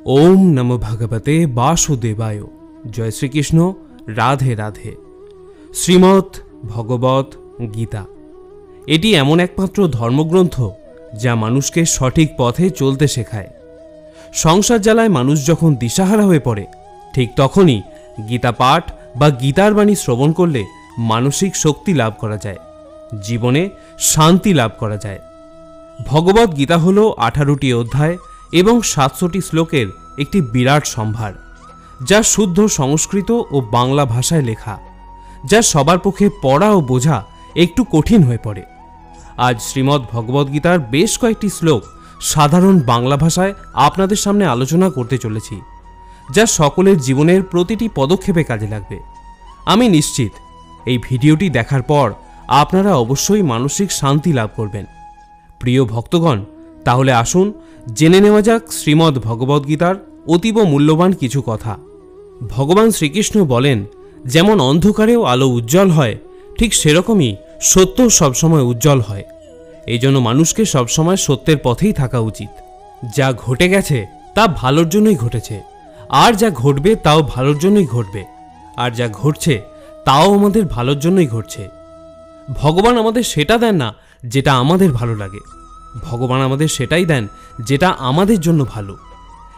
ओम नमो भगवते वासुदेवाय। जय श्रीकृष्ण। राधे राधे। শ্রীমদ্ ভগবত গীতা এটি এমন একমাত্র ধর্মগ্রন্থ যা মানুষকে সঠিক পথে চলতে শেখায়। সংসার জ্বালায় মানুষ যখন দিশাহারা হয়ে পড়ে, ঠিক তখনই গীতা পাঠ বা গীতার বাণী শ্রবণ করলে মানসিক শক্তি লাভ করা যায়, জীবনে শান্তি লাভ করা যায়। ভগবত গীতা হল 18টি অধ্যায় এবং 700টি শ্লোকের একটি বিরাট সম্ভার, যা শুদ্ধ সংস্কৃত ও বাংলা ভাষায় লেখা, যা সবার পক্ষে পড়া ও বোঝা একটু কঠিন হয়ে পড়ে। আজ শ্রীমদ্ ভগবত গীতার বেশ কয়েকটি শ্লোক সাধারণ বাংলা ভাষায় আপনাদের সামনে আলোচনা করতে চলেছি, যা সকলের জীবনের প্রতিটি পদক্ষেপে কাজে লাগবে। আমি নিশ্চিত এই ভিডিওটি দেখার পর আপনারা অবশ্যই মানসিক শান্তি লাভ করবেন। প্রিয় ভক্তগণ, তাহলে আসুন জেনে নেওয়া যাক শ্রীমদ্ ভগবত গীতার অতীব মূল্যবান কিছু কথা। ভগবান শ্রীকৃষ্ণ বলেন, যেমন অন্ধকারেও আলো উজ্জ্বল হয়, ঠিক সেরকমই সত্য সবসময় উজ্জ্বল হয়। এই জন্য মানুষকে সবসময় সত্যের পথেই থাকা উচিত। যা ঘটে গেছে তা ভালোর জন্যই ঘটেছে, আর যা ঘটবে তাও ভালোর জন্যই ঘটবে, আর যা ঘটছে তাও আমাদের ভালোর জন্যই ঘটছে। ভগবান আমাদের সেটা দেন না যেটা আমাদের ভালো লাগে, ভগবান আমাদের সেটাই দেন যেটা আমাদের জন্য ভালো।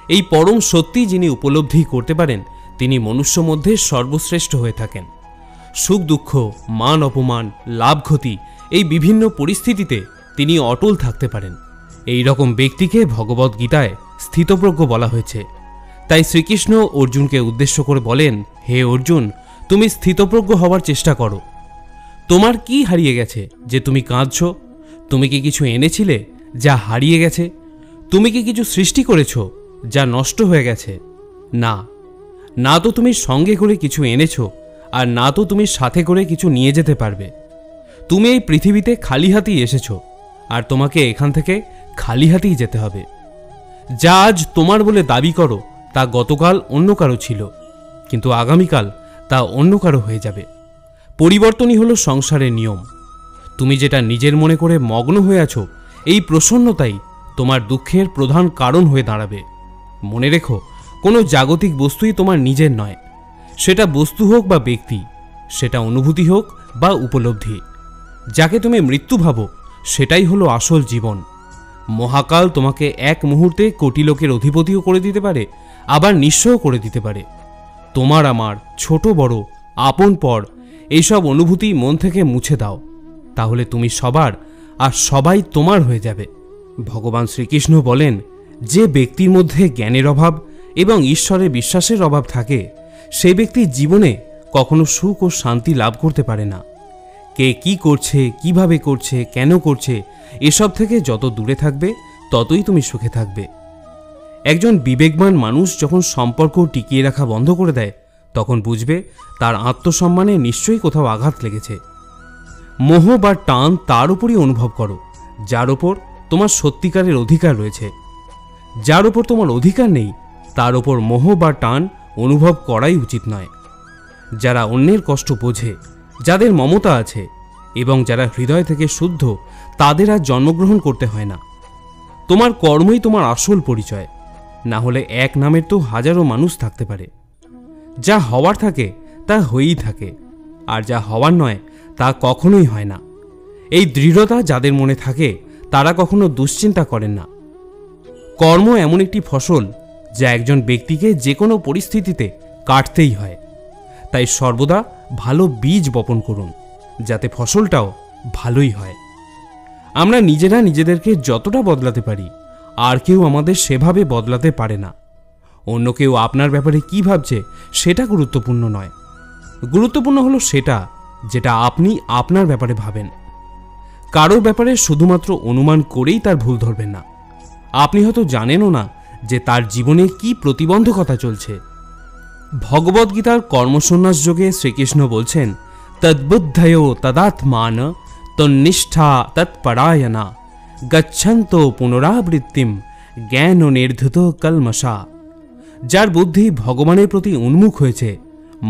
এই পরম সত্যি যিনি উপলব্ধি করতে পারেন, তিনি মনুষ্য মধ্যে সর্বশ্রেষ্ঠ হয়ে থাকেন। সুখ দুঃখ, মান অপমান, লাভ ক্ষতি, এই বিভিন্ন পরিস্থিতিতে তিনি অটল থাকতে পারেন। এই রকম ব্যক্তিকে ভগবত গীতায় স্থিতপ্রজ্ঞ বলা হয়েছে। তাই শ্রীকৃষ্ণ অর্জুনকে উদ্দেশ্য করে বলেন, হে অর্জুন, তুমি স্থিতপ্রজ্ঞ হওয়ার চেষ্টা করো। তোমার কি হারিয়ে গেছে যে তুমি কাঁদছ? তুমি কি কিছু এনেছিলে যা হারিয়ে গেছে? তুমি কি কিছু সৃষ্টি করেছ যা নষ্ট হয়ে গেছে? না, না তো তুমি সঙ্গে করে কিছু এনেছ, আর না তো তুমি সাথে করে কিছু নিয়ে যেতে পারবে। তুমি এই পৃথিবীতে খালি হাতেই এসেছ, আর তোমাকে এখান থেকে খালি হাতেই যেতে হবে। যা আজ তোমার বলে দাবি করো তা গতকাল অন্য কারো ছিল, কিন্তু আগামীকাল তা অন্য কারো হয়ে যাবে। পরিবর্তনই হলো সংসারের নিয়ম। তুমি যেটা নিজের মনে করে মগ্ন হয়ে আছো, এই প্রসন্নতাই তোমার দুঃখের প্রধান কারণ হয়ে দাঁড়াবে। মনে রেখো, কোনো জাগতিক বস্তুই তোমার নিজের নয়। সেটা বস্তু হোক বা ব্যক্তি, সেটা অনুভূতি হোক বা উপলব্ধি। যাকে তুমি মৃত্যু ভাবো, সেটাই হলো আসল জীবন। মহাকাল তোমাকে এক মুহূর্তে কোটি লোকের অধিপতিও করে দিতে পারে, আবার নিঃস্বও করে দিতে পারে। তোমার আমার ছোট বড়, আপন পর, এইসব অনুভূতি মন থেকে মুছে দাও, তাহলে তুমি সবার আর সবাই তোমার হয়ে যাবে। ভগবান শ্রীকৃষ্ণ বলেন, যে ব্যক্তির মধ্যে জ্ঞানের অভাব এবং ঈশ্বরে বিশ্বাসের অভাব থাকে, সেই ব্যক্তি জীবনে কখনো সুখ ও শান্তি লাভ করতে পারে না। কে কি করছে, কিভাবে করছে, কেন করছে, এসব থেকে যত দূরে থাকবে ততই তুমি সুখে থাকবে। একজন বিবেকবান মানুষ যখন সম্পর্ক টিকিয়ে রাখা বন্ধ করে দেয়, তখন বুঝবে তার আত্মসম্মানে নিশ্চয়ই কোথাও আঘাত লেগেছে। মোহ বা টান তার উপরই অনুভব করো যার ওপর তোমার সত্যিকারের অধিকার রয়েছে। যার ওপর তোমার অধিকার নেই, তার ওপর মোহ বা টান অনুভব করাই উচিত নয়। যারা অন্যের কষ্ট বোঝে, যাদের মমতা আছে এবং যারা হৃদয় থেকে শুদ্ধ, তাদের আর জন্মগ্রহণ করতে হয় না। তোমার কর্মই তোমার আসল পরিচয়, না হলে এক নামের তো হাজারো মানুষ থাকতে পারে। যা হওয়ার থাকে তা হয়েই থাকে, আর যা হওয়ার নয় তা কখনোই হয় না। এই দৃঢ়তা যাদের মনে থাকে, তারা কখনো দুশ্চিন্তা করেন না। কর্ম এমন একটি ফসল যা একজন ব্যক্তিকে যে কোনো পরিস্থিতিতে কাটতেই হয়। তাই সর্বদা ভালো বীজ বপন করুন, যাতে ফসলটাও ভালোই হয়। আমরা নিজেরা নিজেদেরকে যতটা বদলাতে পারি, আর কেউ আমাদের সেভাবে বদলাতে পারে না। অন্য কেউ আপনার ব্যাপারে কি ভাবছে সেটা গুরুত্বপূর্ণ নয়। গুরুত্বপূর্ণ হলো সেটা যেটা আপনি আপনার ব্যাপারে ভাবেন। কারোর ব্যাপারে শুধুমাত্র অনুমান করেই তার ভুল ধরবেন না। আপনি হয়তো জানেনও না যে তার জীবনে কি প্রতিবন্ধকতা চলছে। ভগবত গীতার কর্মসন্ন্যাস যোগে শ্রীকৃষ্ণ বলছেন, তদ্বুদ্ধয়ো তদাত্মান তন্নিষ্ঠা তৎপরায়ণা গচ্ছন্তো পুনরাবৃত্তিম জ্ঞান নির্ধুত কলমশা। যার বুদ্ধি ভগবানের প্রতি উন্মুখ হয়েছে,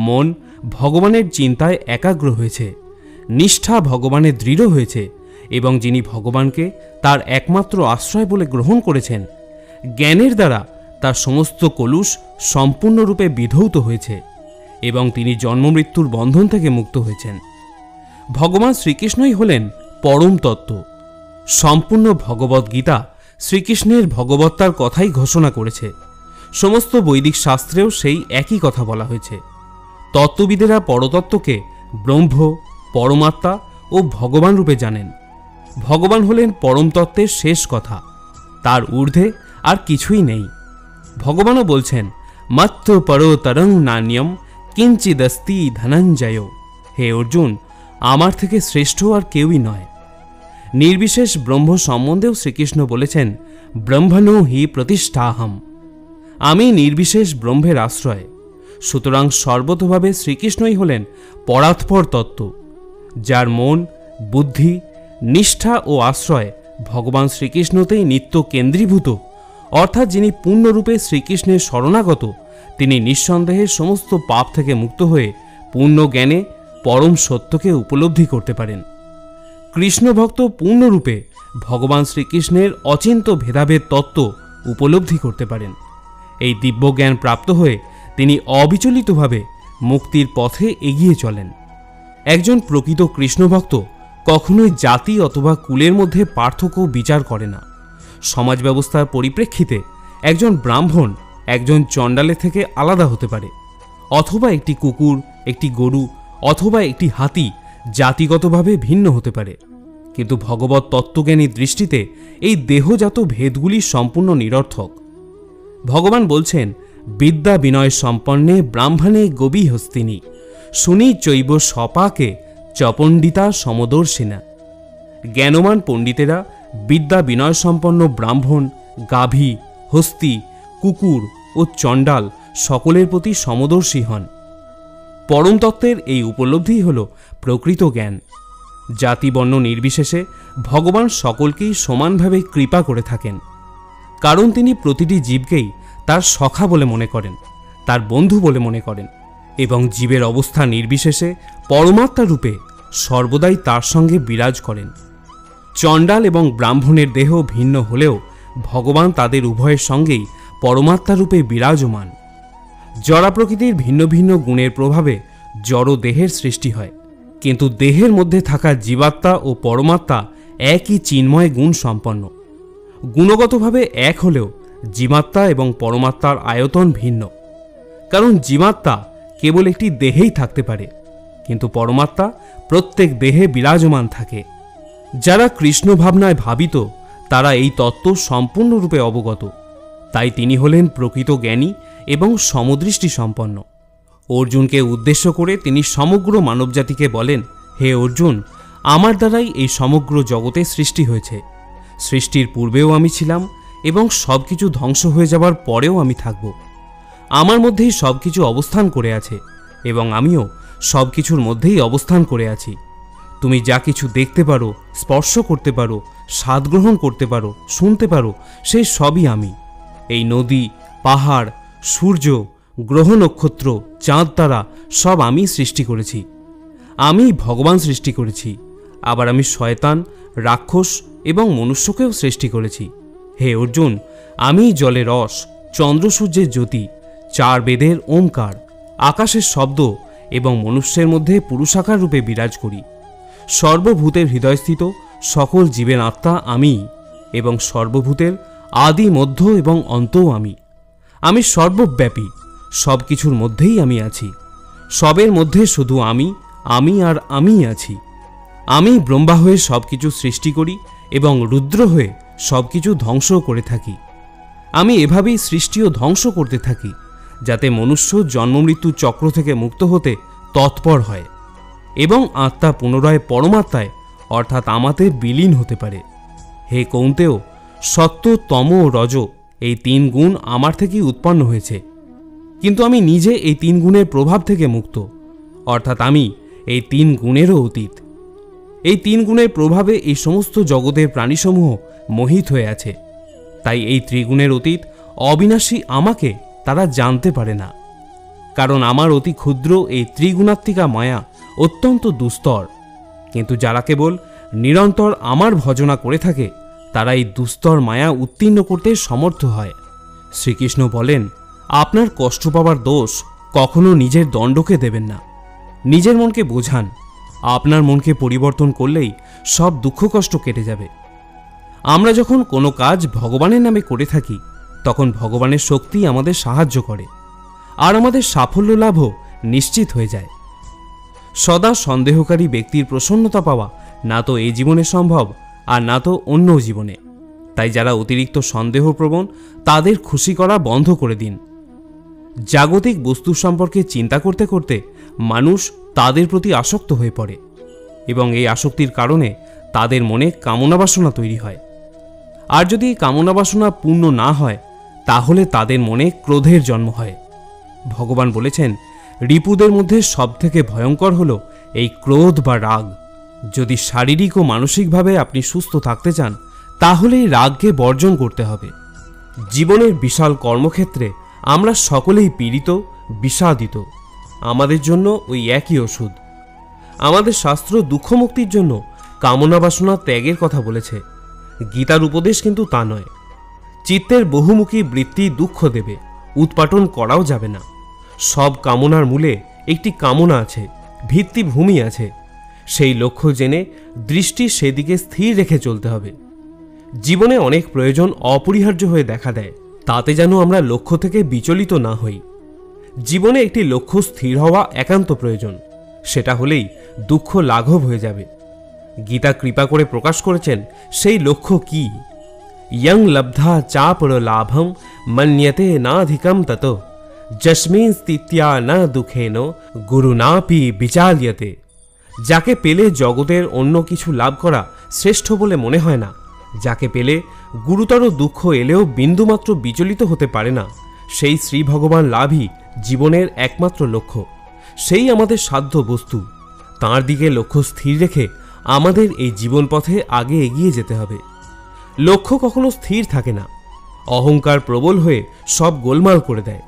মন ভগবানের চিন্তায় একাগ্র হয়েছে, নিষ্ঠা ভগবানের দৃঢ় হয়েছে, এবং যিনি ভগবানকে তার একমাত্র আশ্রয় বলে গ্রহণ করেছেন, জ্ঞানের দ্বারা তার সমস্ত কলুষ সম্পূর্ণরূপে বিধৌত হয়েছে এবং তিনি জন্মমৃত্যুর বন্ধন থেকে মুক্ত হয়েছেন। ভগবান শ্রীকৃষ্ণই হলেন পরম তত্ত্ব। সম্পূর্ণ ভগবদ্ গীতা শ্রীকৃষ্ণের ভগবত্তার কথাই ঘোষণা করেছে। সমস্ত বৈদিক শাস্ত্রেও সেই একই কথা বলা হয়েছে। তত্ত্ববিদেরা পরতত্ত্বকে ব্রহ্ম, পরমাত্মা ও ভগবান রূপে জানেন। ভগবান হলেন পরম তত্ত্বের শেষ কথা, তার ঊর্ধ্বে আর কিছুই নেই। ভগবানও বলছেন, মত্ত পরতরং নান্যম কিঞ্চিদস্তি ধনঞ্জয়। হে অর্জুন, আমার থেকে শ্রেষ্ঠ আর কেউই নয়। নির্বিশেষ ব্রহ্ম সম্বন্ধেও শ্রীকৃষ্ণ বলেছেন, ব্রহ্মণো হি প্রতিষ্ঠাহম। আমি নির্বিশেষ ব্রহ্মের আশ্রয়। সুতরাং সর্বতভাবে শ্রীকৃষ্ণই হলেন পরাৎপর তত্ত্ব, যার মন, বুদ্ধি, নিষ্ঠা ও আশ্রয় ভগবান শ্রীকৃষ্ণতেই নিত্য কেন্দ্রীভূত, অর্থাৎ যিনি পূর্ণরূপে শ্রীকৃষ্ণের শরণাগত, তিনি নিঃসন্দেহে সমস্ত পাপ থেকে মুক্ত হয়ে পূর্ণ জ্ঞানে পরম সত্যকে উপলব্ধি করতে পারেন। কৃষ্ণভক্ত পূর্ণরূপে ভগবান শ্রীকৃষ্ণের অচিন্ত ভেদাভেদ তত্ত্ব উপলব্ধি করতে পারেন। এই দিব্যজ্ঞান প্রাপ্ত হয়ে তিনি অবিচলিতভাবে মুক্তির পথে এগিয়ে চলেন। একজন প্রকৃত কৃষ্ণভক্ত কখনোই জাতি অথবা কুলের মধ্যে পার্থক্য বিচার করে না। সমাজ ব্যবস্থার পরিপ্রেক্ষিতে একজন ব্রাহ্মণ একজন চণ্ডালের থেকে আলাদা হতে পারে, অথবা একটি কুকুর, একটি গরু অথবা একটি হাতি জাতিগতভাবে ভিন্ন হতে পারে, কিন্তু ভগবত তত্ত্বজ্ঞানীর দৃষ্টিতে এই দেহজাত ভেদগুলি সম্পূর্ণ নিরর্থক। ভগবান বলছেন, বিদ্যা বিনয় সম্পন্নে ব্রাহ্মণে গবি হস্তিনী শুনি চৈব সপাকে চপণ্ডিতা সমদর্শিনা। জ্ঞানমান পণ্ডিতেরা বিদ্যা বিনয় সম্পন্ন ব্রাহ্মণ, গাভী, হস্তি, কুকুর ও চণ্ডাল সকলের প্রতি সমদর্শী হন। পরম তত্ত্বের এই উপলব্ধিই হল প্রকৃত জ্ঞান। জাতিবর্ণ নির্বিশেষে ভগবান সকলকেই সমানভাবে কৃপা করে থাকেন, কারণ তিনি প্রতিটি জীবকেই তার সখা বলে মনে করেন, তার বন্ধু বলে মনে করেন এবং জীবের অবস্থা নির্বিশেষে পরমাত্মা রূপে সর্বদাই তার সঙ্গে বিরাজ করেন। চণ্ডাল এবং ব্রাহ্মণের দেহ ভিন্ন হলেও ভগবান তাদের উভয়ের সঙ্গেই পরমাত্মা রূপে বিরাজমান। জড়া প্রকৃতির ভিন্ন ভিন্ন গুণের প্রভাবে জড় দেহের সৃষ্টি হয়, কিন্তু দেহের মধ্যে থাকা জীবাত্মা ও পরমাত্মা একই চিন্ময় গুণ সম্পন্ন। গুণগতভাবে এক হলেও জীবাত্মা এবং পরমাত্মার আয়তন ভিন্ন, কারণ জীবাত্মা কেবল একটি দেহেই থাকতে পারে, কিন্তু পরমাত্মা প্রত্যেক দেহে বিরাজমান থাকে। যারা কৃষ্ণ ভাবনায় ভাবিত তারা এই তত্ত্ব সম্পূর্ণরূপে অবগত, তাই তিনি হলেন প্রকৃত জ্ঞানী এবং সমদৃষ্টি সম্পন্ন। অর্জুনকে উদ্দেশ্য করে তিনি সমগ্র মানবজাতিকে বলেন, হে অর্জুন, আমার দ্বারাই এই সমগ্র জগতে সৃষ্টি হয়েছে। সৃষ্টির পূর্বেও আমি ছিলাম এবং সব কিছু ধ্বংস হয়ে যাবার পরেও আমি থাকব। আমার মধ্যেই সব কিছু অবস্থান করে আছে এবং আমিও সব কিছুর মধ্যেই অবস্থান করে আছি। তুমি যা কিছু দেখতে পারো, স্পর্শ করতে পারো, স্বাদ গ্রহণ করতে পারো, শুনতে পারো, সেই সবই আমি। এই নদী, পাহাড়, সূর্য, গ্রহ নক্ষত্র, চাঁদ তারা সব আমি সৃষ্টি করেছি। আমি ভগবান সৃষ্টি করেছি। আবার আমি শয়তান, রাক্ষস এবং মনুষ্যকেও সৃষ্টি করেছি। হে অর্জুন, আমি জলের রস, চন্দ্র সূর্যের জ্যোতি, চার বেদের ওমকার, আকাশের শব্দ এবং মনুষ্যের মধ্যে পুরুষাকার রূপে বিরাজ করি। সর্বভূতের হৃদয়স্থিত সকল জীবের আত্মা আমি এবং সর্বভূতের আদি, মধ্য এবং অন্তও আমি। আমি সর্বব্যাপী, সব কিছুর মধ্যেই আমি আছি। সবের মধ্যে শুধু আমি আর আমিই আছি। আমি ব্রহ্মা হয়ে সব কিছু সৃষ্টি করি এবং রুদ্র হয়ে সব কিছু ধ্বংস করে থাকি। আমি এভাবেই সৃষ্টি ও ধ্বংস করতে থাকি, যাতে মনুষ্য জন্মমৃত্যু চক্র থেকে মুক্ত হতে তৎপর হয় এবং আত্মা পুনরায় পরমাত্মায় অর্থাৎ আমাতে বিলীন হতে পারে। হে কৌন্তেয়, সত্য, তম ও রজ এই তিন গুণ আমার থেকেই উৎপন্ন হয়েছে, কিন্তু আমি নিজে এই তিন গুণের প্রভাব থেকে মুক্ত, অর্থাৎ আমি এই তিন গুণেরও অতীত। এই তিন গুণের প্রভাবে এই সমস্ত জগতের প্রাণীসমূহ মোহিত হয়ে আছে। তাই এই ত্রিগুণের অতীত অবিনাশী আমাকে তারা জানতে পারে না, কারণ আমার অতি ক্ষুদ্র এই ত্রিগুণাত্মিকা মায়া অত্যন্ত দুস্তর। কিন্তু যারা কেবল নিরন্তর আমার ভজনা করে থাকে তারা এই দুস্তর মায়া উত্তীর্ণ করতে সমর্থ হয়। শ্রীকৃষ্ণ বলেন, আপনার কষ্ট পাওয়ার দোষ কখনো নিজের দণ্ডকে দেবেন না। নিজের মনকে বোঝান, আপনার মনকে পরিবর্তন করলেই সব দুঃখ কষ্ট কেটে যাবে। আমরা যখন কোনো কাজ ভগবানের নামে করে থাকি, তখন ভগবানের শক্তি আমাদের সাহায্য করে, আর আমাদের সাফল্য লাভও নিশ্চিত হয়ে যায়। সদা সন্দেহকারী ব্যক্তির প্রসন্নতা পাওয়া না তো এই জীবনে সম্ভব, আর না তো অন্য জীবনে। তাই যারা অতিরিক্ত সন্দেহপ্রবণ, তাদের খুশি করা বন্ধ করে দিন। জাগতিক বস্তু সম্পর্কে চিন্তা করতে করতে মানুষ তাদের প্রতি আসক্ত হয়ে পড়ে, এবং এই আসক্তির কারণে তাদের মনে কামনা বাসনা তৈরি হয়। আর যদি এই কামনা বাসনা পূর্ণ না হয়, তাহলে তাদের মনে ক্রোধের জন্ম হয়। ভগবান বলেছেন, রিপুদের মধ্যে সবথেকে ভয়ঙ্কর হল এই ক্রোধ বা রাগ। যদি শারীরিক ও মানসিকভাবে আপনি সুস্থ থাকতে চান, তাহলে এই রাগকে বর্জন করতে হবে। জীবনের বিশাল কর্মক্ষেত্রে আমরা সকলেই পীড়িত, বিষাদিত। আমাদের জন্য ওই একই ওষুধ। আমাদের শাস্ত্র দুঃখমুক্তির জন্য কামনা বাসনা ত্যাগের কথা বলেছে। গীতার উপদেশ কিন্তু তা নয়। চিত্তের বহুমুখী বৃত্তি দুঃখ দেবে, উৎপাটন করাও যাবে না। সব কামনার মূলে একটি কামনা আছে, ভিত্তিভূমি আছে। সেই লক্ষ্য জেনে দৃষ্টি সেদিকে স্থির রেখে চলতে হবে। জীবনে অনেক প্রয়োজন অপরিহার্য হয়ে দেখা দেয়, তাতে যেন আমরা লক্ষ্য থেকে বিচলিত না হই। জীবনে একটি লক্ষ্য স্থির হওয়া একান্ত প্রয়োজন। সেটা হলেই দুঃখ লাঘব হয়ে যাবে। গীতা কৃপা করে প্রকাশ করেছেন সেই লক্ষ্য কি। ইয়ং লব্ধা চাপর লাভম মন্যতে নাধিকম তত যস্মিন স্থিত্যা না দুঃখেন গুরুনাপি বিচাল্যতে। যাকে পেলে জগতের অন্য কিছু লাভ করা শ্রেষ্ঠ বলে মনে হয় না, যাকে পেলে গুরুতর দুঃখ এলেও বিন্দুমাত্র বিচলিত হতে পারে না, সেই শ্রী ভগবান লাভই জীবনের একমাত্র লক্ষ্য। সেই আমাদের সাধ্য বস্তু। তাঁর দিকে লক্ষ্য স্থির রেখে আমাদের এই জীবন পথে আগে এগিয়ে যেতে হবে। লক্ষ্য কখনো স্থির থাকে না। অহংকার প্রবল হয়ে সব গোলমাল করে দেয়।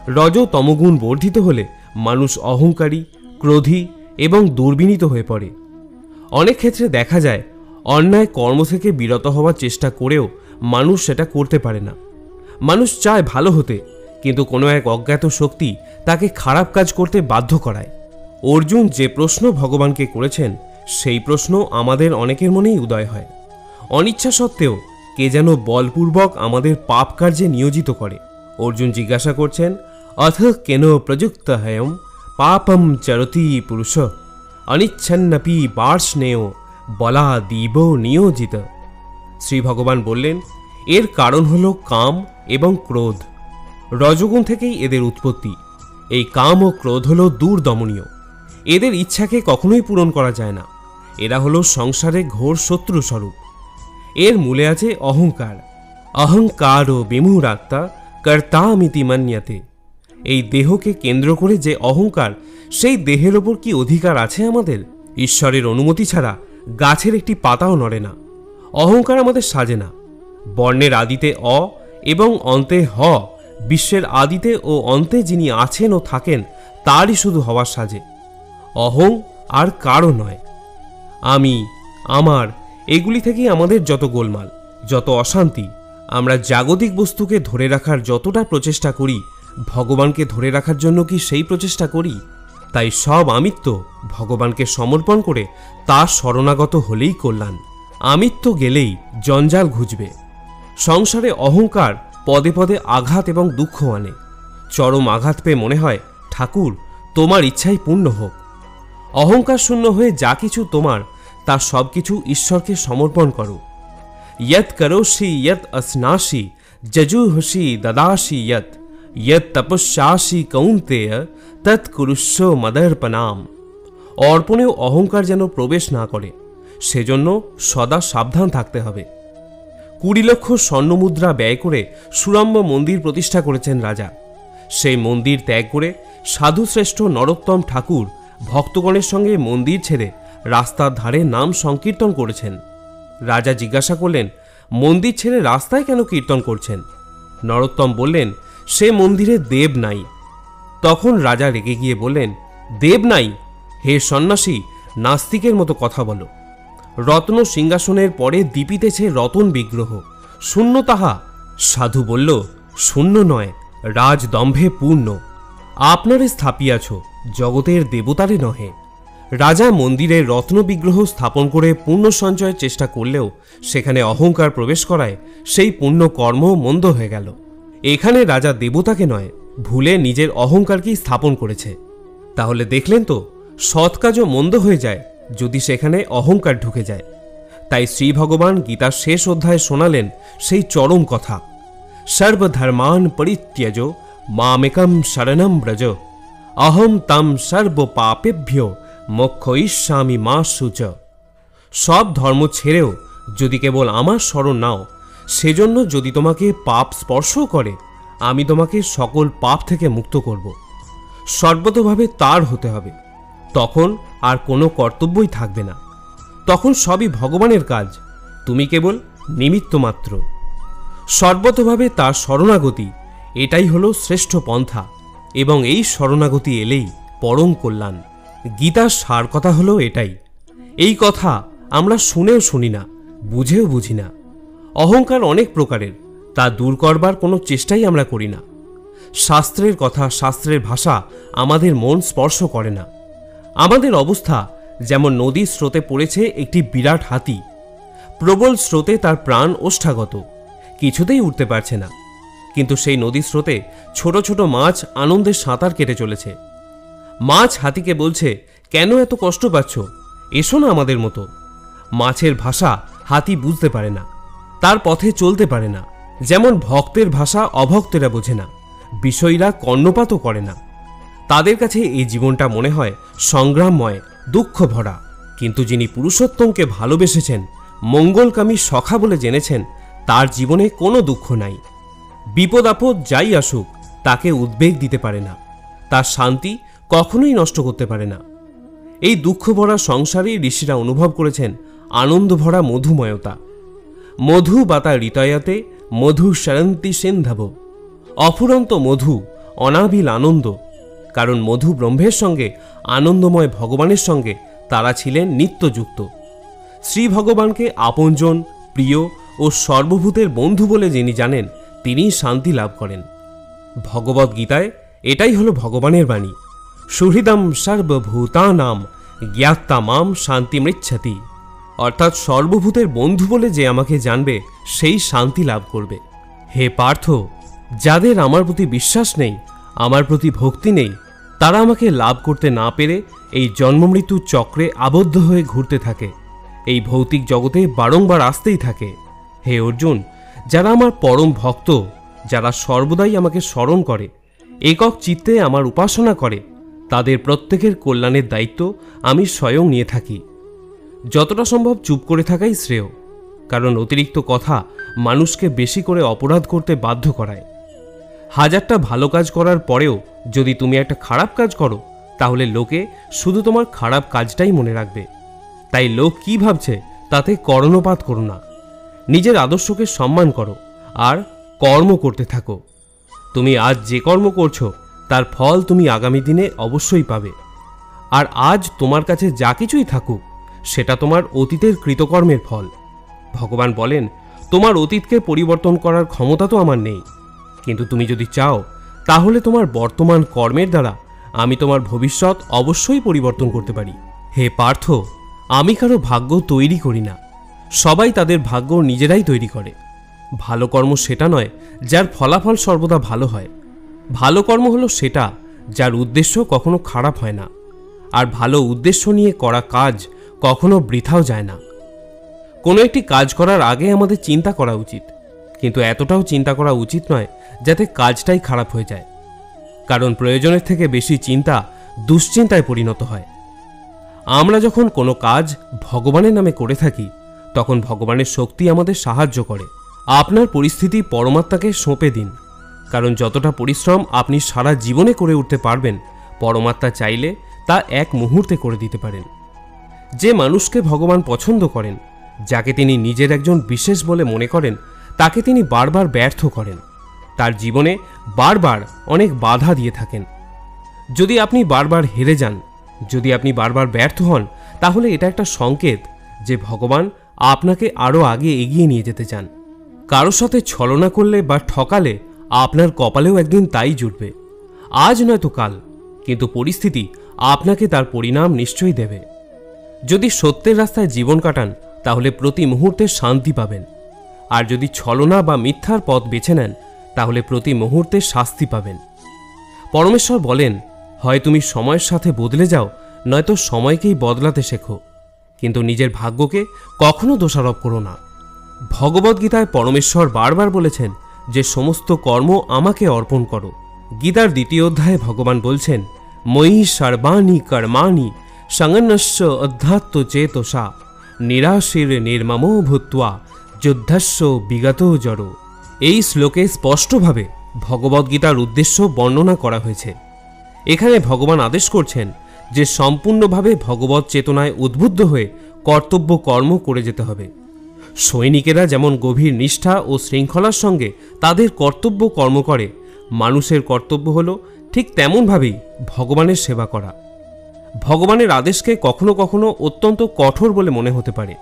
রজ তমগুণ বর্ধিত হলে মানুষ অহংকারী, ক্রোধী এবং দুর্বিনীত হয়ে পড়ে। অনেক ক্ষেত্রে দেখা যায়, অন্যায় কর্ম থেকে বিরত হওয়ার চেষ্টা করেও মানুষ সেটা করতে পারে না। মানুষ চায় ভালো হতে, কিন্তু কোনো এক অজ্ঞাত শক্তি তাকে খারাপ কাজ করতে বাধ্য করায়। অর্জুন যে প্রশ্ন ভগবানকে করেছেন, সেই প্রশ্ন আমাদের অনেকের মনেই উদয় হয়। অনিচ্ছা সত্ত্বেও কে যেন বলপূর্বক আমাদের পাপ কার্যে নিয়োজিত করে। অর্জুন জিজ্ঞাসা করছেন, অথ কেন প্রযুক্ত হয়ম পাপম চরতি পুরুষ অনিচ্ছন্নপি বার্ষ্ণেয় বলা দিব নিয়োজিত। শ্রী ভগবান বললেন, এর কারণ হল কাম এবং ক্রোধ। রজগুণ থেকেই এদের উৎপত্তি। এই কাম ও ক্রোধ হল দুর্দমনীয়। এদের ইচ্ছাকে কখনোই পূরণ করা যায় না। এরা হল সংসারে ঘোর শত্রু স্বরূপ। এর মূলে আছে অহংকার। অহংকার ও বিমূঢ়াত্মা কর্তামিতি মন্যতে। এই দেহকে কেন্দ্র করে যে অহংকার, সেই দেহের ওপর কি অধিকার আছে আমাদের? ঈশ্বরের অনুমতি ছাড়া গাছের একটি পাতাও নড়ে না। অহংকার আমাদের সাজে না। বর্ণের আদিতে অ এবং অন্তে হ, বিশ্বের আদিতে ও অন্তে যিনি আছেন ও থাকেন, তারই শুধু হওয়ার সাজে। অহং আর কারও নয়। আমি, আমার, এগুলি থেকেই আমাদের যত গোলমাল, যত অশান্তি। আমরা জাগতিক বস্তুকে ধরে রাখার যতটা প্রচেষ্টা করি, ভগবানকে ধরে রাখার জন্য কি সেই প্রচেষ্টা করি? তাই সব আমিত্ব ভগবানকে সমর্পণ করে তার শরণাগত হলেই কল্যাণ। আমিত্ব গেলেই জঞ্জাল ঘুচবে। সংসারে অহংকার পদে পদে আঘাত এবং দুঃখ আনে। চরম আঘাত পেয়ে মনে হয়, ঠাকুর তোমার ইচ্ছাই পূর্ণ হোক। অহংকার শূন্য হয়ে যা কিছু তোমার, তার সব কিছু ঈশ্বরকে সমর্পণ করো। ইয়ৎ করোষি ইয়ৎ আসনাসি যজুহসি দদাসি ইয়ৎ ইয়ৎ তপস্যাসি কৌন্তেয় তৎ কুরুষ্য মদর্পণাম। অর্পণেও অহংকার যেন প্রবেশ না করে, সেজন্য সদা সাবধান থাকতে হবে। 20 লক্ষ স্বর্ণমুদ্রা ব্যয় করে সুরম্য মন্দির প্রতিষ্ঠা করেছেন রাজা। সেই মন্দির ত্যাগ করে সাধুশ্রেষ্ঠ নরোত্তম ঠাকুর ভক্তগণের সঙ্গে মন্দির ছেড়ে রাস্তার ধারে নাম সংকীর্তন করেছেন। রাজা জিজ্ঞাসা করলেন, মন্দির ছেড়ে রাস্তায় কেন কীর্তন করছেন? নরোত্তম বললেন, সে মন্দিরে দেব নাই। তখন রাজা রেগে গিয়ে বললেন, দেব নাই? হে সন্ন্যাসী, নাস্তিকের মতো কথা বলো। রত্ন সিংহাসনের পরে দীপিতেছে রতন বিগ্রহ, শূন্য তাহা। সাধু বলল, শূন্য নয়, রাজদম্ভে পূর্ণ। আপনারে স্থাপিয়াছ, জগতের দেবতারে নহে। রাজা মন্দিরে রত্ন বিগ্রহ স্থাপন করে পুণ্য সঞ্চয়ের চেষ্টা করলেও সেখানে অহংকার প্রবেশ করায় সেই পুণ্য কর্ম মন্দ হয়ে গেল। এখানে রাজা দেবতাকে নয়, ভুলে নিজের অহংকারকেই স্থাপন করেছে। তাহলে দেখলেন তো, সৎ কাজও মন্দ হয়ে যায় যদি সেখানে অহংকার ঢুকে যায়। তাই শ্রী ভগবান গীতার শেষ অধ্যায়ে শোনালেন সেই চরম কথা, সর্বধর্মান পরিত্যজ মামেকম শরণম ব্রজ, অহম তম সর্ব পাপেভ্য মোক্ষয়িষ্যামি মা শুচ। সব ধর্ম ছেড়েও যদি কেবল আমার শরণ নাও, সেজন্য যদি তোমাকে পাপ স্পর্শ করে, আমি তোমাকে সকল পাপ থেকে মুক্ত করব। সর্বতভাবে তার হতে হবে, তখন আর কোনো কর্তব্যই থাকবে না। তখন সবই ভগবানের কাজ, তুমি কেবল নিমিত্ত মাত্র। সর্বতভাবে তার শরণাগতি, এটাই হলো শ্রেষ্ঠ পন্থা, এবং এই শরণাগতি এলেই পরম কল্যাণ। গীতার সার কথা হলো এটাই। এই কথা আমরা শুনেও শুনি না, বুঝেও বুঝি না। অহংকার অনেক প্রকারের, তা দূর করবার কোনো চেষ্টাই আমরা করি না। শাস্ত্রের কথা, শাস্ত্রের ভাষা আমাদের মন স্পর্শ করে না। আমাদের অবস্থা যেমন নদীর স্রোতে পড়েছে একটি বিরাট হাতি, প্রবল স্রোতে তার প্রাণ ওষ্ঠাগত, কিছুতেই উঠতে পারছে না। কিন্তু সেই নদীর স্রোতে ছোট ছোট মাছ আনন্দের সাঁতার কেটে চলেছে। মাছ হাতিকে বলছে, কেন এত কষ্ট পাচ্ছ, এসো না আমাদের মতো। মাছের ভাষা হাতি বুঝতে পারে না, তার পথে চলতে পারে না। যেমন ভক্তের ভাষা অভক্তেরা বোঝে না, বিষয়ীরা কর্ণপাতও করে না। তাদের কাছে এই জীবনটা মনে হয় সংগ্রামময়, দুঃখ ভরা। কিন্তু যিনি পুরুষোত্তমকে ভালোবেসেছেন, মঙ্গলকামী সখা বলে জেনেছেন, তার জীবনে কোনো দুঃখ নাই। বিপদ আপদ যাই আসুক, তাকে উদ্বেগ দিতে পারে না, তার শান্তি কখনোই নষ্ট করতে পারে না। এই দুঃখ ভরা সংসারেই ঋষিরা অনুভব করেছেন আনন্দ ভরা মধুময়তা। মধু বাতা ঋতয়াতে মধু শরন্তি সিন্ধব, অফুরন্ত মধু, অনাবিল আনন্দ। কারণ মধু ব্রহ্মের সঙ্গে, আনন্দময় ভগবানের সঙ্গে তারা ছিলেন নিত্যযুক্ত। শ্রী ভগবানকে আপনজন, প্রিয় ও সর্বভূতের বন্ধু বলে যিনি জানেন, তিনিই শান্তি লাভ করেন। ভগবদ্ গীতায় এটাই হলো ভগবানের বাণী, সুহৃদম সর্বভূতানাম জ্ঞাত্তা মাম শান্তিমৃচ্ছতি। অর্থাৎ সর্বভূতের বন্ধু বলে যে আমাকে জানবে, সেই শান্তি লাভ করবে। হে পার্থ, যাদের আমার প্রতি বিশ্বাস নেই, আমার প্রতি ভক্তি নেই, তারা আমাকে লাভ করতে না পেরে এই জন্মমৃত্যুর চক্রে আবদ্ধ হয়ে ঘুরতে থাকে, এই ভৌতিক জগতে বারংবার আসতেই থাকে। হে অর্জুন, যারা আমার পরম ভক্ত, যারা সর্বদাই আমাকে স্মরণ করে, একক চিত্তে আমার উপাসনা করে, তাদের প্রত্যেকের কল্যাণের দায়িত্ব আমি স্বয়ং নিয়ে থাকি। যতটা সম্ভব চুপ করে থাকাই শ্রেয়, কারণ অতিরিক্ত কথা মানুষকে বেশি করে অপরাধ করতে বাধ্য করায়। হাজারটা ভালো কাজ করার পরেও যদি তুমি একটা খারাপ কাজ করো, তাহলে লোকে শুধু তোমার খারাপ কাজটাই মনে রাখবে। তাই লোক কি ভাবছে তাতে কর্ণপাত করো না, নিজের আদর্শকে সম্মান করো আর কর্ম করতে থাকো। তুমি আজ যে কর্ম করছো, তার ফল তুমি আগামী দিনে অবশ্যই পাবে। আর আজ তোমার কাছে যা কিছুই থাকুক, সেটা তোমার অতীতের কৃতকর্মের ফল। ভগবান বলেন, তোমার অতীতকে পরিবর্তন করার ক্ষমতা তো আমার নেই, কিন্তু তুমি যদি চাও, তাহলে তোমার বর্তমান কর্মের দ্বারা আমি তোমার ভবিষ্যৎ অবশ্যই পরিবর্তন করতে পারি। হে পার্থ, আমি কারো ভাগ্য তৈরি করি না, সবাই তাদের ভাগ্য নিজেরাই তৈরি করে। ভালো কর্ম সেটা নয় যার ফলাফল সর্বদা ভালো হয়। ভালো কর্ম হলো সেটা যার উদ্দেশ্য কখনো খারাপ হয় না, আর ভালো উদ্দেশ্য নিয়ে করা কাজ কখনো বৃথাও যায় না। কোনো একটি কাজ করার আগে আমাদের চিন্তা করা উচিত, কিন্তু এতটাও চিন্তা করা উচিত নয় যাতে কাজটাই খারাপ হয়ে যায়, কারণ প্রয়োজনের থেকে বেশি চিন্তা দুশ্চিন্তায় পরিণত হয়। আমরা যখন কোনো কাজ ভগবানের নামে করে থাকি, তখন ভগবানের শক্তি আমাদের সাহায্য করে। আপনার পরিস্থিতি পরমাত্মাকে সঁপে দিন, কারণ যতটা পরিশ্রম আপনি সারা জীবনে করে উঠতে পারবেন, পরমাত্মা চাইলে তা এক মুহূর্তে করে দিতে পারেন। যে মানুষকে ভগবান পছন্দ করেন, যাকে তিনি নিজের একজন বিশেষ বলে মনে করেন, তাকে তিনি বারবার ব্যর্থ করেন, তার জীবনে বারবার অনেক বাধা দিয়ে থাকেন। যদি আপনি বারবার হেরে যান, যদি আপনি বারবার ব্যর্থ হন, তাহলে এটা একটা সংকেত যে ভগবান আপনাকে আরও আগে এগিয়ে নিয়ে যেতে চান। কারোর সাথে ছলনা করলে বা ঠকালে আপনার কপালেও একদিন তাই জুটবে। আজ নয়তো কাল, কিন্তু পরিস্থিতি আপনাকে তার পরিণাম নিশ্চয়ই দেবে। যদি সত্যের রাস্তায় জীবন কাটান তাহলে প্রতি মুহূর্তে শান্তি পাবেন, আর যদি ছলনা বা মিথ্যার পথ বেছে নেন তাহলে প্রতি মুহূর্তে শাস্তি পাবেন। পরমেশ্বর বলেন, হয় তুমি সময়ের সাথে বদলে যাও, নয়তো সময়কেই বদলাতে শেখো, কিন্তু নিজের ভাগ্যকে কখনো দোষারোপ করো না। ভগবদ্গীতায় পরমেশ্বর বারবার বলেছেন যে সমস্ত কর্ম আমাকে অর্পণ করো। গীতার 2য় অধ্যায়ে ভগবান বলছেন, ময়ি সর্বাণি কর্মাণি সঙ্গন্যস্য অধ্যাত্ম চেতসা নিরাশির নির্মমো ভূত্বা যুদ্ধস্য বিগত জড়ো। এই শ্লোকে স্পষ্টভাবে ভগবদ্গীতার উদ্দেশ্য বর্ণনা করা হয়েছে। এখানে ভগবান আদেশ করছেন যে সম্পূর্ণভাবে ভগবৎ চেতনায় উদ্বুদ্ধ হয়ে কর্তব্য কর্ম করে যেতে হবে। সৈনিকেরা যেমন গভীর নিষ্ঠা ও শৃঙ্খলার সঙ্গে তাদের কর্তব্য কর্ম করে, মানুষের কর্তব্য হল ঠিক তেমনভাবেই ভগবানের সেবা করা। ভগবানের আদেশকে কখনো কখনো অত্যন্ত কঠোর বলে মনে হতে পারে,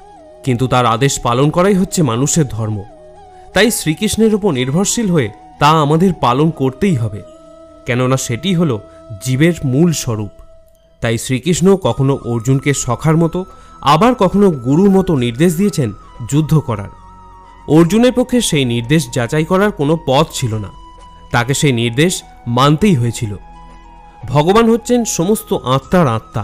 কিন্তু তার আদেশ পালন করাই হচ্ছে মানুষের ধর্ম। তাই শ্রীকৃষ্ণের উপর নির্ভরশীল হয়ে তা আমাদের পালন করতেই হবে, কেননা সেটি হল জীবের মূল স্বরূপ। তাই শ্রীকৃষ্ণ কখনো অর্জুনকে সখার মতো, আবার কখনো গুরুর মতো নির্দেশ দিয়েছেন যুদ্ধ করার। অর্জুনের পক্ষে সেই নির্দেশ যাচাই করার কোনো পথ ছিল না, তাকে সেই নির্দেশ মানতেই হয়েছিল। ভগবান হচ্ছেন সমস্ত আত্মার আত্মা,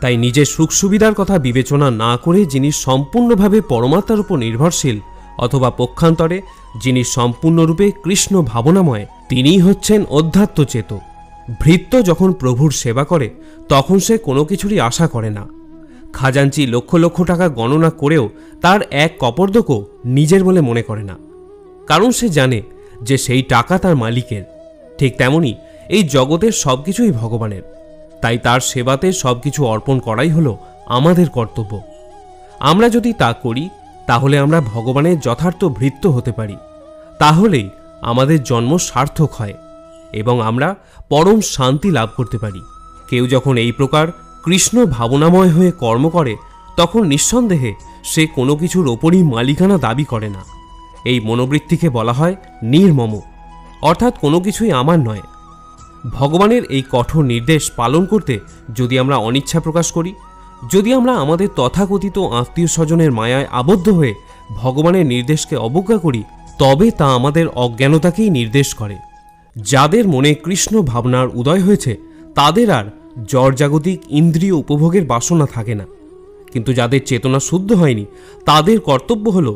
তাই নিজের সুখ সুবিধার কথা বিবেচনা না করে যিনি সম্পূর্ণভাবে পরমাত্মার উপর নির্ভরশীল, অথবা পক্ষান্তরে যিনি সম্পূর্ণরূপে কৃষ্ণ ভাবনাময়, তিনিই হচ্ছেন অধ্যাত্ম চেত। ভৃত্য যখন প্রভুর সেবা করে তখন সে কোনো কিছুরই আশা করে না। খাজাঞ্চি লক্ষ লক্ষ টাকা গণনা করেও তার এক কপর্দকও নিজের বলে মনে করে না, কারণ সে জানে যে সেই টাকা তার মালিকের। ঠিক তেমনি এই জগতের সবকিছুই ভগবানের, তাই তার সেবাতে সবকিছু অর্পণ করাই হলো আমাদের কর্তব্য। আমরা যদি তা করি তাহলে আমরা ভগবানের যথার্থ ভৃত্য হতে পারি, তাহলেই আমাদের জন্ম সার্থক হয় এবং আমরা পরম শান্তি লাভ করতে পারি। কেউ যখন এই প্রকার কৃষ্ণ ভাবনাময় হয়ে কর্ম করে তখন নিঃসন্দেহে সে কোনো কিছুর ওপরই মালিকানা দাবি করে না। এই মনোবৃত্তিকে বলা হয় নির্মম, অর্থাৎ কোনো কিছুই আমার নয়। ভগবানের এই কঠোর নির্দেশ পালন করতে যদি আমরা অনিচ্ছা প্রকাশ করি, যদি আমরা আমাদের তথাকথিত আত্মীয় স্বজনের মায়ায় আবদ্ধ হয়ে ভগবানের নির্দেশকে অবজ্ঞা করি, তবে তা আমাদের অজ্ঞানতাকেই নির্দেশ করে। যাদের মনে কৃষ্ণ ভাবনার উদয় হয়েছে তাদের আর জড়জাগতিক ইন্দ্রিয় উপভোগের বাসনা থাকে না, কিন্তু যাদের চেতনা শুদ্ধ হয়নি তাদের কর্তব্য হল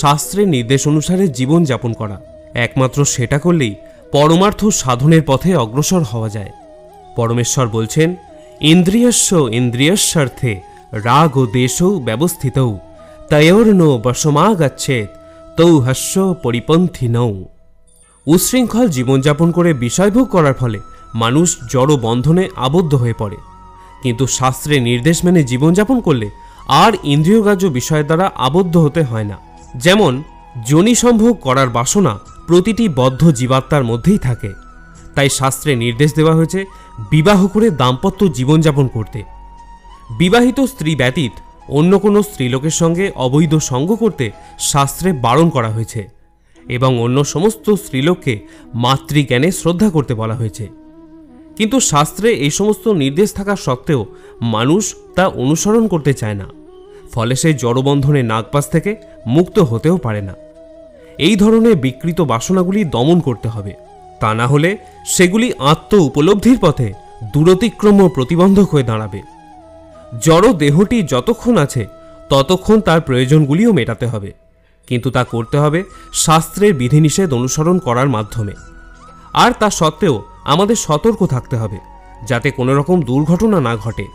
শাস্ত্রের নির্দেশ অনুসারে জীবন যাপন করা। একমাত্র সেটা করলেই পরমার্থ সাধনের পথে অগ্রসর হওয়া যায়। পরমেশ্বর বলছেন, ইন্দ্রিয়স্য ইন্দ্রিয়স্যার্থে রাগ ও দেশৌ ব্যবস্থিতৌ তয়োর্নো বশমাগচ্ছেদ তৌ হস্য পরিপন্থী নৌ। উচ্ছৃঙ্খল জীবনযাপন করে বিষয়ভোগ করার ফলে মানুষ জড় বন্ধনে আবদ্ধ হয়ে পড়ে, কিন্তু শাস্ত্রের নির্দেশ মেনে জীবনযাপন করলে আর ইন্দ্রিয়গ্রাহ্য বিষয়ের দ্বারা আবদ্ধ হতে হয় না। যেমন যোনিসম্ভোগ করার বাসনা প্রতিটি বদ্ধ জীবাত্মার মধ্যেই থাকে, তাই শাস্ত্রে নির্দেশ দেওয়া হয়েছে বিবাহ করে দাম্পত্য জীবনযাপন করতে। বিবাহিত স্ত্রী ব্যতীত অন্য কোনো স্ত্রীলোকের সঙ্গে অবৈধ সঙ্গ করতে শাস্ত্রে বারণ করা হয়েছে এবং অন্য সমস্ত স্ত্রীলোককে মাতৃজ্ঞানে শ্রদ্ধা করতে বলা হয়েছে। কিন্তু শাস্ত্রে এই সমস্ত নির্দেশ থাকা সত্ত্বেও মানুষ তা অনুসরণ করতে চায় না, ফলে সেই জড়বন্ধনে নাগপাশ থেকে মুক্ত হতেও পারে না। এই ধরনের বিকৃত বাসনাগুলি দমন করতে হবে, তা না হলে সেগুলি আত্ম উপলব্ধির পথে দূরতিক্রম প্রতিবন্ধক হয়ে দাঁড়াবে। জড় দেহটি যতক্ষণ আছে ততক্ষণ তার প্রয়োজনগুলিও মেটাতে হবে, কিন্তু তা করতে হবে শাস্ত্রের বিধিনিষেধ অনুসরণ করার মাধ্যমে। আর তা সত্ত্বেও আমাদের সতর্ক থাকতে হবে যাতে কোনো রকম দুর্ঘটনা না ঘটে।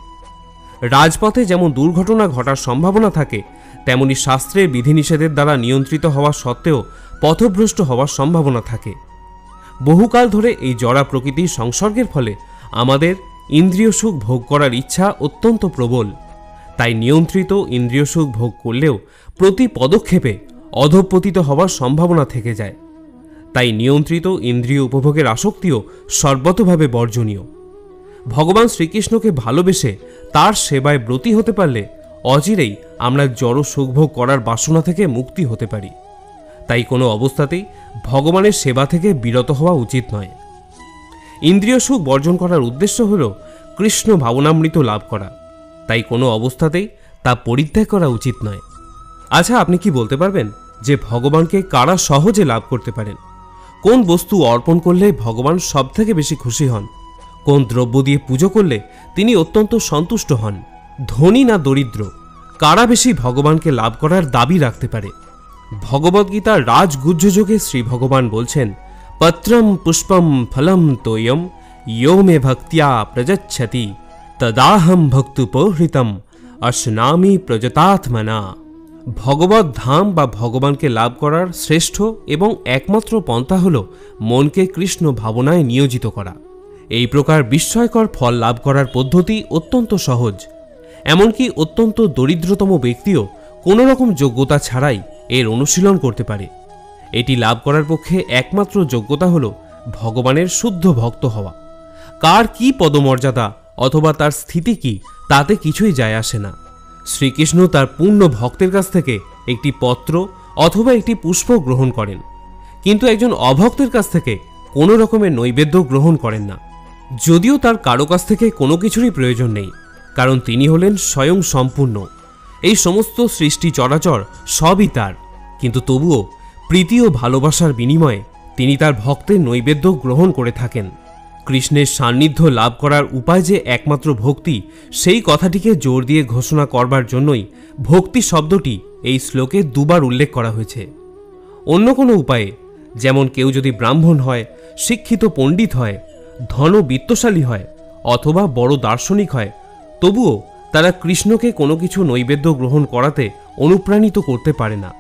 রাজপথে যেমন দুর্ঘটনা ঘটার সম্ভাবনা থাকে, তেমনি শাস্ত্রের বিধিনিষেধের দ্বারা নিয়ন্ত্রিত হওয়া সত্ত্বেও পথভ্রষ্ট হওয়ার সম্ভাবনা থাকে। বহুকাল ধরে এই জড়া প্রকৃতির সংসর্গের ফলে আমাদের ইন্দ্রিয় সুখ ভোগ করার ইচ্ছা অত্যন্ত প্রবল, তাই নিয়ন্ত্রিত ইন্দ্রিয় সুখ ভোগ করলেও প্রতি পদক্ষেপে অধঃপতিত হওয়ার সম্ভাবনা থেকে যায়। তাই নিয়ন্ত্রিত ইন্দ্রিয় উপভোগের আসক্তিও সর্বতভাবে বর্জনীয়। ভগবান শ্রীকৃষ্ণকে ভালোবেসে তার সেবায় ব্রতী হতে পারলে অচিরেই আমরা জড় সুখভোগ করার বাসনা থেকে মুক্তি হতে পারি। তাই কোনো অবস্থাতেই ভগবানের সেবা থেকে বিরত হওয়া উচিত নয়। ইন্দ্রিয় সুখ বর্জন করার উদ্দেশ্য হল কৃষ্ণ ভাবনামৃত লাভ করা, তাই কোনো অবস্থাতেই তা পরিত্যাগ করা উচিত নয়। আচ্ছা, আপনি কি বলতে পারবেন যে ভগবানকে কারা সহজে লাভ করতে পারেন? কোন বস্তু অর্পণ করলে ভগবান সবথেকে বেশি খুশি হন? কোন দ্রব্য দিয়ে পুজো করলে তিনি অত্যন্ত সন্তুষ্ট হন? ধনী না দরিদ্র, কারা বেশি ভগবানকে লাভ করার দাবি রাখতে পারে? ভগবদ্গীতার রাজগুহ্যযোগে শ্রী ভগবান বলছেন, পত্রম পুষ্পম ফলম তোয়ম ইয়ো মে ভক্তিয়া প্রযচ্ছতি তদাহম ভক্তুপহৃতম অশ্নামি প্রজতাত্মনা। ভগবত ধাম বা ভগবানকে লাভ করার শ্রেষ্ঠ এবং একমাত্র পন্থা হল মনকে কৃষ্ণ ভাবনায় নিয়োজিত করা। এই প্রকার বিস্ময়কর ফল লাভ করার পদ্ধতি অত্যন্ত সহজ। এমনকি অত্যন্ত দরিদ্রতম ব্যক্তিও কোনো রকম যোগ্যতা ছাড়াই এর অনুশীলন করতে পারে। এটি লাভ করার পক্ষে একমাত্র যোগ্যতা হল ভগবানের শুদ্ধ ভক্ত হওয়া। কার কি পদমর্যাদা অথবা তার স্থিতি কি, তাতে কিছুই যায় আসে না। শ্রীকৃষ্ণ তার পূর্ণ ভক্তের কাছ থেকে একটি পত্র অথবা একটি পুষ্প গ্রহণ করেন, কিন্তু একজন অভক্তের কাছ থেকে কোনো রকমের নৈবেদ্য গ্রহণ করেন না। যদিও তার কারো কাছ থেকে কোনো কিছুরই প্রয়োজন নেই, কারণ তিনি হলেন স্বয়ং সম্পূর্ণ। এই সমস্ত সৃষ্টি চরাচর সবই তার, কিন্তু তবুও প্রীতি ও ভালোবাসার বিনিময়ে তিনি তার ভক্তের নৈবেদ্য গ্রহণ করে থাকেন। কৃষ্ণের সান্নিধ্য লাভ করার উপায় যে একমাত্র ভক্তি, সেই কথাটিকে জোর দিয়ে ঘোষণা করবার জন্যই ভক্তি শব্দটি এই শ্লোকে দুবার উল্লেখ করা হয়েছে। অন্য কোনো উপায়ে, যেমন কেউ যদি ব্রাহ্মণ হয়, শিক্ষিত পণ্ডিত হয়, ধন বিত্তশালী হয় অথবা বড় দার্শনিক হয়, তবুও তারা কৃষ্ণকে কোনো কিছু নৈবেদ্য গ্রহণ করাতে অনুপ্রাণিত করতে পারে না।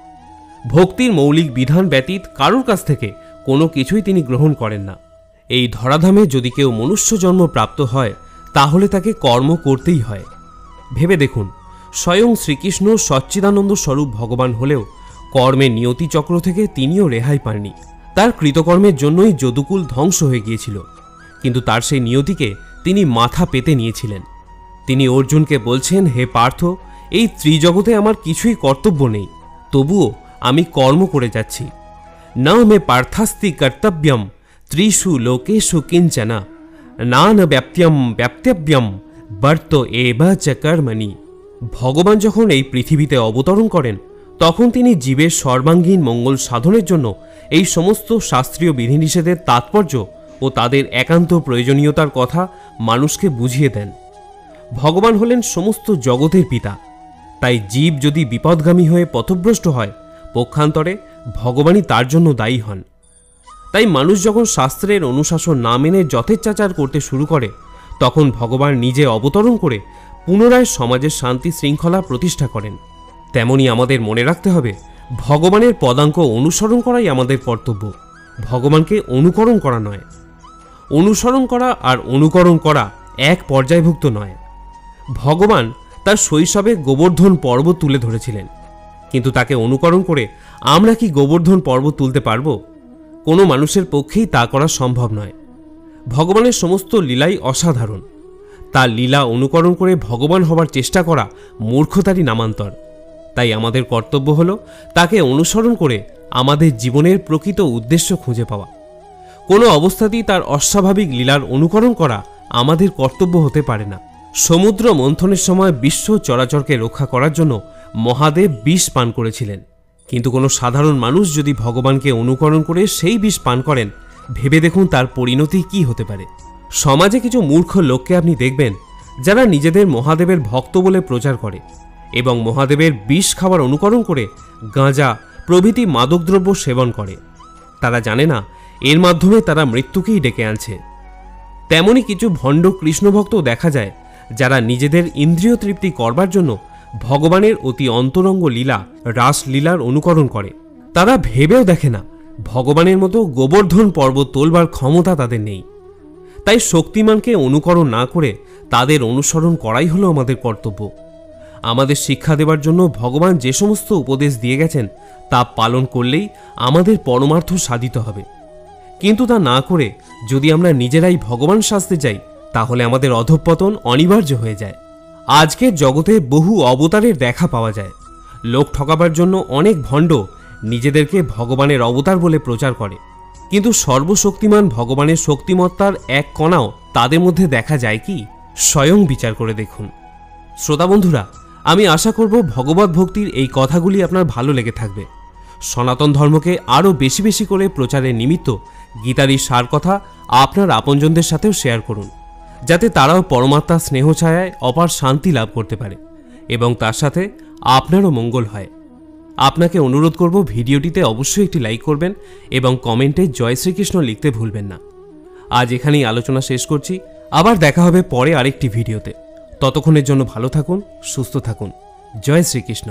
ভক্তির মৌলিক বিধান ব্যতীত কারোর কাছ থেকে কোনো কিছুই তিনি গ্রহণ করেন না। এই ধরাধামে যদি কেউ মনুষ্য জন্ম প্রাপ্ত হয়, তাহলে তাকে কর্ম করতেই হয়। ভেবে দেখুন, স্বয়ং শ্রীকৃষ্ণ সচ্চিদানন্দ স্বরূপ ভগবান হলেও কর্মের নিয়তি চক্র থেকে তিনিও রেহাই পাননি। তার কৃতকর্মের জন্যই যদুকুল ধ্বংস হয়ে গিয়েছিল, কিন্তু তার সেই নিয়তিকে তিনি মাথা পেতে নিয়েছিলেন। তিনি অর্জুনকে বলছেন, হে পার্থ, এই ত্রিজগতে আমার কিছুই কর্তব্য নেই, তবুও আমি কর্ম করে যাচ্ছি। ন মে পার্থাস্তি কর্তব্যম ত্রিষু লোকেষু কিঞ্চনা নান ব্যাপ্ত্যম ব্যাপ্তব্যম বর্ত এব চ কর্মণি। ভগবান যখন এই পৃথিবীতে অবতরণ করেন, তখন তিনি জীবের সর্বাঙ্গীন মঙ্গল সাধনের জন্য এই সমস্ত শাস্ত্রীয় বিধিনিষেধের তাৎপর্য ও তাদের একান্ত প্রয়োজনীয়তার কথা মানুষকে বুঝিয়ে দেন। ভগবান হলেন সমস্ত জগতের পিতা, তাই জীব যদি বিপদগামী হয়ে পথভ্রষ্ট হয়, পক্ষান্তরে ভগবানই তার জন্য দায়ী হন। তাই মানুষ যখন শাস্ত্রের অনুশাসন না মেনে যথেচ্ছাচার করতে শুরু করে, তখন ভগবান নিজে অবতরণ করে পুনরায় সমাজের শান্তি শৃঙ্খলা প্রতিষ্ঠা করেন। তেমনি আমাদের মনে রাখতে হবে, ভগবানের পদাঙ্ক অনুসরণ করাই আমাদের কর্তব্য, ভগবানকে অনুকরণ করা নয়। অনুসরণ করা আর অনুকরণ করা এক পর্যায়ভুক্ত নয়। ভগবান তার শৈশবে গোবর্ধন পর্বত তুলে ধরেছিলেন, কিন্তু তাকে অনুকরণ করে আমরা কি গোবর্ধন পর্বত তুলতে পারব? কোনো মানুষের পক্ষেই তা করা সম্ভব নয়। ভগবানের সমস্ত লীলাই অসাধারণ। তার লীলা অনুকরণ করে ভগবান হবার চেষ্টা করা মূর্খতারই নামান্তর। তাই আমাদের কর্তব্য হল তাকে অনুসরণ করে আমাদের জীবনের প্রকৃত উদ্দেশ্য খুঁজে পাওয়া। কোনো অবস্থাতেই তার অস্বাভাবিক লীলার অনুকরণ করা আমাদের কর্তব্য হতে পারে না। সমুদ্র মন্থনের সময় বিশ্ব চরাচরকে রক্ষা করার জন্য মহাদেব বিষ পান করেছিলেন, কিন্তু কোনো সাধারণ মানুষ যদি ভগবানকে অনুকরণ করে সেই বিষ পান করেন, ভেবে দেখুন তার পরিণতি কি হতে পারে। সমাজে কিছু মূর্খ লোককে আপনি দেখবেন, যারা নিজেদের মহাদেবের ভক্ত বলে প্রচার করে এবং মহাদেবের বিষ খাবার অনুকরণ করে গাঁজা প্রভৃতি মাদকদ্রব্য সেবন করে। তারা জানে না এর মাধ্যমে তারা মৃত্যুকেই ডেকে আনছে। তেমনি কিছু ভণ্ড কৃষ্ণভক্ত দেখা যায়, যারা নিজেদের ইন্দ্রিয় তৃপ্তি করবার জন্য ভগবানের অতি অন্তরঙ্গ লীলা রাসলীলার অনুকরণ করে। তারা ভেবেও দেখে না ভগবানের মতো গোবর্ধন পর্বত তোলবার ক্ষমতা তাদের নেই। তাই শক্তিমানকে অনুকরণ না করে তাদের অনুসরণ করাই হলো আমাদের কর্তব্য। আমাদের শিক্ষা দেবার জন্য ভগবান যে সমস্ত উপদেশ দিয়ে গেছেন, তা পালন করলেই আমাদের পরমার্থ সাধিত হবে। কিন্তু তা না করে যদি আমরা নিজেরাই ভগবান সাজতে যাই, তাহলে আমাদের অধঃপতন অনিবার্য হয়ে যায়। আজকের জগতে বহু অবতারের দেখা পাওয়া যায়। লোক ঠকাবার জন্য অনেক ভণ্ড নিজেদেরকে ভগবানের অবতার বলে প্রচার করে, কিন্তু সর্বশক্তিমান ভগবানের শক্তিমত্তার এক কণাও তাদের মধ্যে দেখা যায় কি? স্বয়ং বিচার করে দেখুন। শ্রোতা বন্ধুরা, আমি আশা করব ভগবত ভক্তির এই কথাগুলি আপনার ভালো লেগে থাকবে। সনাতন ধর্মকে আরও বেশি বেশি করে প্রচারের নিমিত্ত গীতার এই সার কথা আপনার আপনজনদের সাথেও শেয়ার করুন, যাতে তারাও পরমাত্মার স্নেহ ছায়ায় অপার শান্তি লাভ করতে পারে এবং তার সাথে আপনারও মঙ্গল হয়। আপনাকে অনুরোধ করব ভিডিওটিতে অবশ্যই একটি লাইক করবেন এবং কমেন্টে জয় শ্রীকৃষ্ণ লিখতে ভুলবেন না। আজ এখানেই আলোচনা শেষ করছি। আবার দেখা হবে পরে আরেকটি ভিডিওতে। ততক্ষণের জন্য ভালো থাকুন, সুস্থ থাকুন। জয় শ্রীকৃষ্ণ।